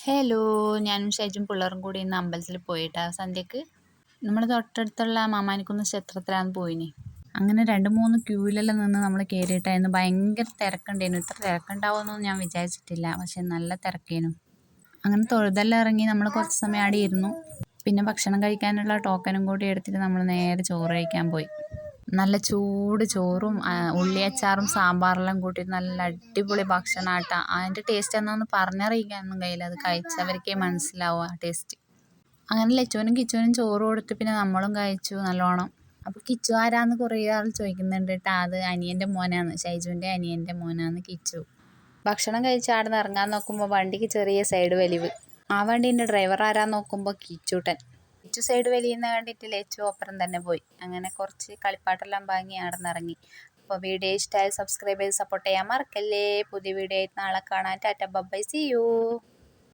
Hello, ഞാനും ഷൈജും പിള്ളേരും കൂടി ഇന്ന് അമ്പലത്തിൽ പോയിട്ടാ സന്ധ്യക്ക്. നമ്മുടെ തൊട്ടടുത്തുള്ള മാമാനിക്കുന്ന് ക്ഷേത്രത്തിലാണ് പോയിനി. അങ്ങനെ 2-3 ക്യൂവിലെല്ലാം നിന്ന് നമ്മൾ കയറിയിട്ടായിരുന്നു. ഭയങ്കര തിരക്കുണ്ടായിരുന്നു. ഇത്ര തിരക്കുണ്ടാവുമെന്നൊന്നും ഞാൻ വിചാരിച്ചിട്ടില്ല. പക്ഷെ നല്ല തിരക്കേനു. അങ്ങനെ തൊഴുതെല്ലാം ഇറങ്ങി നമ്മൾ കുറച്ച് സമയം അവിടെ ഇരുന്നു. പിന്നെ ഭക്ഷണം കഴിക്കാനുള്ള ടോക്കനും കൂടി എടുത്തിട്ട് നമ്മൾ നേരെ ചോറ് കഴിക്കാൻ പോയി. നല്ല ചൂട് ചോറും ഉള്ളിയച്ചാറും സാമ്പാറെല്ലാം കൂട്ടിയിട്ട് നല്ല അടിപൊളി ഭക്ഷണമാട്ടാ. അതിൻ്റെ ടേസ്റ്റ് എന്നാന്ന് പറഞ്ഞറിയിക്കാനൊന്നും കഴിയില്ല. അത് കഴിച്ചവർക്കേ മനസ്സിലാവും ആ ടേസ്റ്റ്. അങ്ങനെ ലച്ചുവിനും കിച്ചുവിനും ചോറ് കൊടുത്ത് പിന്നെ നമ്മളും കഴിച്ചു നല്ലോണം. അപ്പോൾ കിച്ചു ആരാന്ന് കുറേ ആൾ ചോദിക്കുന്നുണ്ട് കേട്ടോ. അത് അനിയൻ്റെ മോനാണ്, ഷൈജുവിൻ്റെ അനിയൻ്റെ മോനാണ് കിച്ചു. ഭക്ഷണം കഴിച്ച് അവിടെ നിന്ന് ഇറങ്ങാൻ നോക്കുമ്പോൾ വണ്ടിക്ക് ചെറിയ സൈഡ് വലിവ്. ആ വണ്ടീൻ്റെ ഡ്രൈവർ ആരാന്ന് നോക്കുമ്പോൾ കിച്ചൂട്ടൻ. കിച്ചു സൈഡ് വലിയുന്ന കണ്ടിട്ട് ലച്ചു ഒപ്പരം തന്നെ പോയി. അങ്ങനെ കുറച്ച് കളിപ്പാട്ടെല്ലാം വാങ്ങി അവിടെ നിന്ന് ഇറങ്ങി. അപ്പോൾ വീഡിയോ ഇഷ്ടമായി സബ്സ്ക്രൈബ് ചെയ്ത് സപ്പോർട്ട് ചെയ്യാൻ മറക്കല്ലേ. പുതിയ വീഡിയോ ആയിട്ട് നാളെ കാണാം. Tata bye, see U.